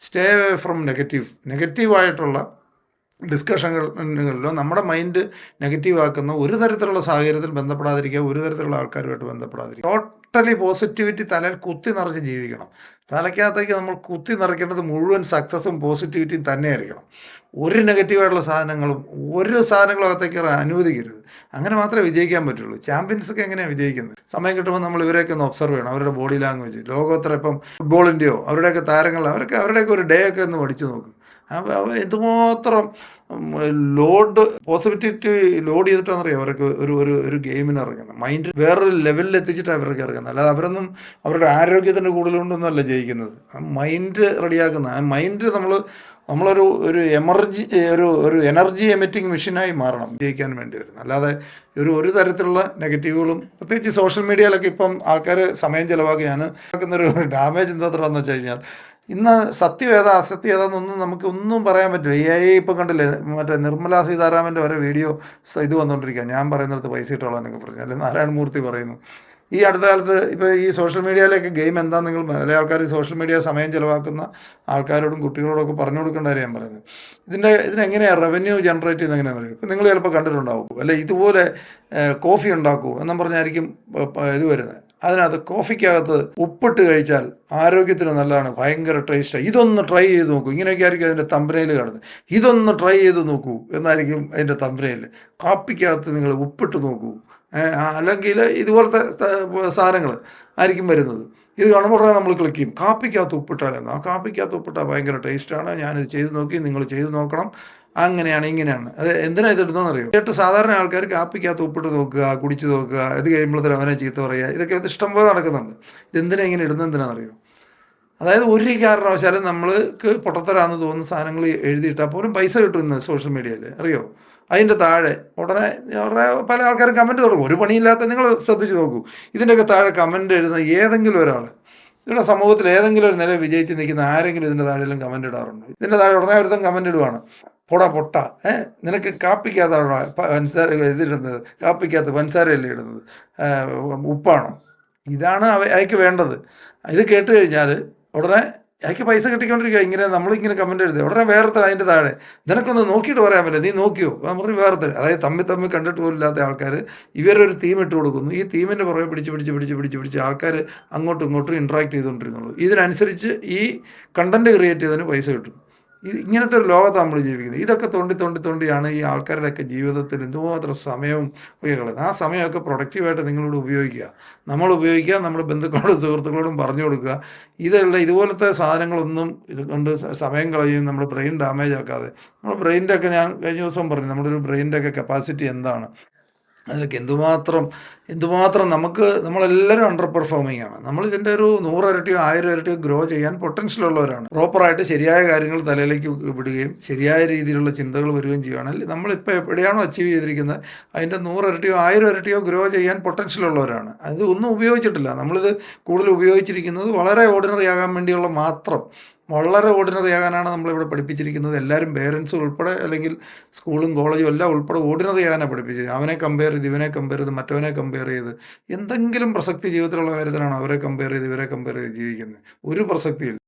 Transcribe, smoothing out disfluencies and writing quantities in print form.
Stay away from നെഗറ്റീവായിട്ടുള്ള ഡിസ്കഷനുകളിലോ നമ്മുടെ mind negative ആക്കുന്ന ഒരു തരത്തിലുള്ള സാഹചര്യത്തിൽ ബന്ധപ്പെടാതിരിക്കുക, ഒരു തരത്തിലുള്ള ആൾക്കാരുമായിട്ട് ബന്ധപ്പെടാതിരിക്കുക. ടോട്ടലി പോസിറ്റിവിറ്റി തലയിൽ കുത്തി നിറച്ച് ജീവിക്കണം. തലയ്ക്കകത്തേക്ക് നമ്മൾ കുത്തി നിറയ്ക്കേണ്ടത് മുഴുവൻ സക്സസ്സും പോസിറ്റിവിറ്റിയും തന്നെയായിരിക്കണം. ഒരു നെഗറ്റീവായിട്ടുള്ള സാധനങ്ങളും അകത്തേക്ക് അനുവദിക്കരുത്. അങ്ങനെ മാത്രമേ വിജയിക്കാൻ പറ്റുള്ളൂ. ചാമ്പ്യൻസൊക്കെ എങ്ങനെയാണ് വിജയിക്കുന്നത്? സമയം കിട്ടുമ്പോൾ നമ്മൾ ഇവരെയൊക്കെ ഒന്ന് ഒബ്സർവ് ചെയ്യണം. അവരുടെ ബോഡി ലാംഗ്വേജ്, ലോകോത്തര ഇപ്പം ഫുട്ബോളിൻ്റെയോ അവരുടെയൊക്കെ താരങ്ങൾ, അവരുടെയൊക്കെ ഒരു ഡേ ഒക്കെ ഒന്ന് പഠിച്ചു നോക്കും. അപ്പോൾ എന്തുമാത്രം പോസിറ്റിവിറ്റി ലോഡ് ചെയ്തിട്ടാണെന്നറിയാം അവർക്ക് ഒരു ഗെയിമിന് ഇറങ്ങുന്നത്. മൈൻഡ് വേറൊരു ലെവലിൽ എത്തിച്ചിട്ടാണ് അവർക്ക് ഇറങ്ങുന്നത്. അല്ലാതെ അവരൊന്നും അവരുടെ ആരോഗ്യത്തിൻ്റെ കൂടുതലുകൊണ്ടൊന്നുമല്ല ജയിക്കുന്നത്. ആ മൈൻഡ് റെഡിയാക്കുന്ന ആ മൈൻഡ് നമ്മളൊരു ഒരു എനർജി എമിറ്റിംഗ് മെഷീനായി മാറണം ജയിക്കാൻ വേണ്ടി വരുന്നത്. അല്ലാതെ ഒരു തരത്തിലുള്ള നെഗറ്റീവുകളും, പ്രത്യേകിച്ച് സോഷ്യൽ മീഡിയയിലൊക്കെ ഇപ്പം ആൾക്കാർ സമയം ചിലവാക്കി ആക്കുന്നൊരു ഡാമേജ് എന്താണെന്ന് വെച്ച് കഴിഞ്ഞാൽ, ഇന്ന് സത്യമേതാ അസത്യമേതാന്നൊന്നും നമുക്ക് ഒന്നും പറയാൻ പറ്റില്ല. ഇപ്പം കണ്ടില്ലേ, മറ്റേ നിർമ്മലാ സീതാരാമൻ്റെ വരെ വീഡിയോ ഇത് വന്നുകൊണ്ടിരിക്കുക. ഞാൻ പറയുന്നിടത്ത് പൈസ ഇട്ടോളാന്നൊക്കെ പറഞ്ഞു, അല്ലെങ്കിൽ നാരായണമൂർത്തി പറയുന്നു. ഈ അടുത്ത കാലത്ത് ഇപ്പോൾ ഈ സോഷ്യൽ മീഡിയയിലേക്ക് ഗെയിം എന്താ, നിങ്ങൾ പല ആൾക്കാർ സോഷ്യൽ മീഡിയ സമയം ചിലവാക്കുന്ന ആൾക്കാരോടും കുട്ടികളോടൊക്കെ പറഞ്ഞു കൊടുക്കേണ്ട കാര്യം ഞാൻ പറയുന്നത്. ഇതിനെങ്ങനെയാണ് റവന്യൂ ജനറേറ്റ് ചെയ്യുന്നത് എങ്ങനെയാണെന്ന് അറിയും. ഇപ്പം നിങ്ങൾ ചിലപ്പോൾ കണ്ടിട്ടുണ്ടാവും, അല്ലെ ഇതുപോലെ കോഫി ഉണ്ടാക്കൂ എന്നും പറഞ്ഞായിരിക്കും ഇത് വരുന്നത്. അതിനകത്ത് കോഫിക്കകത്ത് ഉപ്പിട്ട് കഴിച്ചാൽ ആരോഗ്യത്തിന് നല്ലതാണ്, ഭയങ്കര ടേസ്റ്റാണ്, ഇതൊന്ന് ട്രൈ ചെയ്ത് നോക്കൂ, ഇങ്ങനെയൊക്കെ ആയിരിക്കും അതിൻ്റെ തമ്പനയിൽ കാണുന്നത്. ഇതൊന്ന് ട്രൈ ചെയ്ത് നോക്കൂ എന്നായിരിക്കും അതിൻ്റെ തമ്പനയിൽ. കാപ്പിക്കകത്ത് നിങ്ങൾ ഉപ്പിട്ട് നോക്കൂ, അല്ലെങ്കിൽ ഇതുപോലത്തെ സാധനങ്ങൾ ആയിരിക്കും വരുന്നത്. ഇത് കാണുമ്പോൾ നമ്മൾ ക്ലിക്ക് ചെയ്യും, കാപ്പിക്കകത്ത് ഉപ്പിട്ടാലെന്ന്. ആ കാപ്പിക്കകത്ത് ഉപ്പിട്ടാൽ ഭയങ്കര ടേസ്റ്റാണ്, ഞാനിത് ചെയ്ത് നോക്കി, നിങ്ങൾ ചെയ്ത് നോക്കണം, അങ്ങനെയാണ് ഇങ്ങനെയാണ്. അത് എന്തിനാണ് ഇതിടുന്നതെന്ന് അറിയോ? കേട്ട് സാധാരണ ആൾക്കാർ കാപ്പിക്കകത്ത് ഉപ്പിട്ട് നോക്കുക, കുടിച്ച് നോക്കുക, ഇത് കഴിയുമ്പോഴത്തേനും അവനെ ചീത്ത പറയുക, ഇതൊക്കെ ഇഷ്ടംപോലെ നടക്കുന്നുണ്ട്. ഇതെന്തിനാ ഇങ്ങനെ ഇടുന്നത് എന്തിനാണെന്നറിയോ? അതായത് ഒരു കാരണവശാലും നമ്മൾക്ക് പൊട്ടത്തരാന്ന് തോന്നുന്ന സാധനങ്ങൾ എഴുതിയിട്ടാൽ പോലും പൈസ കിട്ടുന്നത് സോഷ്യൽ മീഡിയയിൽ, അറിയോ? അതിൻ്റെ താഴെ ഉടനെ പല ആൾക്കാരും കമൻറ്റ് തുടങ്ങും. ഒരു പണിയില്ലാത്ത, നിങ്ങൾ ശ്രദ്ധിച്ച് നോക്കൂ, ഇതിൻ്റെയൊക്കെ താഴെ കമൻറ്റ് എഴുതുന്ന ഏതെങ്കിലും ഒരാൾ, ഇവിടെ സമൂഹത്തിൽ ഏതെങ്കിലും ഒരു നില വിജയിച്ച് നിൽക്കുന്ന ആരെങ്കിലും ഇതിൻ്റെ താഴെയെല്ലാം കമൻറ്റ് ഇടാറുണ്ട്. ഇതിൻ്റെ താഴെ ഉടനെ ഒരുത്തം കമൻറ്റ് ഇടുവാണ്, പൊട്ട നിനക്ക് കാപ്പിക്കകത്താണ് പഞ്ചസാര ഇതിടുന്നത്, കാപ്പിക്കകത്ത് പഞ്ചസാരയല്ലേ ഇടുന്നത്, ഉപ്പാണോ? ഇതാണ് അയക്ക് വേണ്ടത്. ഇത് കേട്ട് കഴിഞ്ഞാൽ ഉടനെ അയക്ക് പൈസ കിട്ടിക്കൊണ്ടിരിക്കുക. നമ്മളിങ്ങനെ കമൻറ്റ് എഴുതുക, ഉടനെ വേറെത്തരം അതിൻ്റെ താഴെ, നിനക്കൊന്ന് നോക്കിയിട്ട് പറയാൻ പറ്റില്ല, നീ നോക്കിയോ പറഞ്ഞു വേറെത്തരം. അതായത് തമ്മിൽ കണ്ടിട്ട് പോലും ഇല്ലാത്ത ആൾക്കാർ ഇവരൊരു തീം ഇട്ട് കൊടുക്കുന്നു. ഈ തീമിൻ്റെ പുറകെ പിടിച്ച് ആൾക്കാർ അങ്ങോട്ടും ഇങ്ങോട്ടും ഇൻട്രാക്ട് ചെയ്തുകൊണ്ടിരുന്നുള്ളൂ. ഇതിനനുസരിച്ച് ഈ കണ്ടൻറ്റ് ക്രിയേറ്റ് ചെയ്തതിന് പൈസ കിട്ടും. ഇങ്ങനത്തെ ഒരു ലോകത്താണ് നമ്മൾ ജീവിക്കുന്നത്. ഇതൊക്കെ തോണ്ടിയാണ് ഈ ആൾക്കാരുടെയൊക്കെ ജീവിതത്തിൽ എന്തുമാത്രം സമയവും ഉപയോഗിക്കുന്നത്. ആ സമയമൊക്കെ പ്രൊഡക്റ്റീവായിട്ട് നിങ്ങളോട് ഉപയോഗിക്കുക, നമ്മുടെ ബന്ധുക്കളോടും സുഹൃത്തുക്കളോടും പറഞ്ഞു കൊടുക്കുക. ഇതുപോലത്തെ സാധനങ്ങളൊന്നും ഇത് കൊണ്ട് സമയം കളയും, നമ്മുടെ ബ്രെയിൻ ഡാമേജ് ആക്കാതെ. നമ്മുടെ ബ്രെയിൻ്റെ ഒക്കെ, ഞാൻ കഴിഞ്ഞ ദിവസം പറഞ്ഞു, നമ്മുടെ ഒരു ബ്രെയിൻ്റെ ഒക്കെ കപ്പാസിറ്റി എന്താണ്, അതിലൊക്കെ എന്തുമാത്രം നമ്മളെല്ലാവരും അണ്ടർ പെർഫോമിംഗ് ആണ്. നമ്മളിതിൻ്റെ ഒരു 100 ഇരട്ടിയോ 1000 ഇരട്ടിയോ ഗ്രോ ചെയ്യാൻ പൊട്ടൻഷ്യൽ ഉള്ളവരാണ്. പ്രോപ്പറായിട്ട് ശരിയായ കാര്യങ്ങൾ തലയിലേക്ക് വിടുകയും ശരിയായ രീതിയിലുള്ള ചിന്തകൾ വരികയും ചെയ്യുകയാണെങ്കിൽ നമ്മളിപ്പോൾ എവിടെയാണോ അച്ചീവ് ചെയ്തിരിക്കുന്നത് അതിൻ്റെ 100 ഇരട്ടിയോ 1000 ഇരട്ടിയോ ഗ്രോ ചെയ്യാൻ പൊട്ടൻഷ്യൽ ഉള്ളവരാണ്. അത് ഒന്നും ഉപയോഗിച്ചിട്ടില്ല. നമ്മളിത് കൂടുതൽ ഉപയോഗിച്ചിരിക്കുന്നത് വളരെ ഓർഡിനറി ആകാൻ വേണ്ടിയുള്ള മാത്രം, വളരെ ഓർഡിനറി ആകാനാണ് നമ്മളിവിടെ പഠിപ്പിച്ചിരിക്കുന്നത്. എല്ലാവരും പേരൻസ് ഉൾപ്പെടെ, അല്ലെങ്കിൽ സ്കൂളും കോളേജും എല്ലാം ഉൾപ്പെടെ ഓർഡിനറി ആകാനാണ് പഠിപ്പിച്ചത്. അവനെ കമ്പയർ ചെയ്ത്, ഇവനെ കമ്പയർ ചെയ്ത്, മറ്റവനെ കമ്പയർ ചെയ്ത്, എന്തെങ്കിലും പ്രസക്തി ജീവിതത്തിലുള്ള കാര്യത്തിലാണ് അവരെ കമ്പയർ ചെയ്ത് ഇവരെ കമ്പയർ ചെയ്ത് ജീവിക്കുന്നത്? ഒരു പ്രസക്തിയില്ല.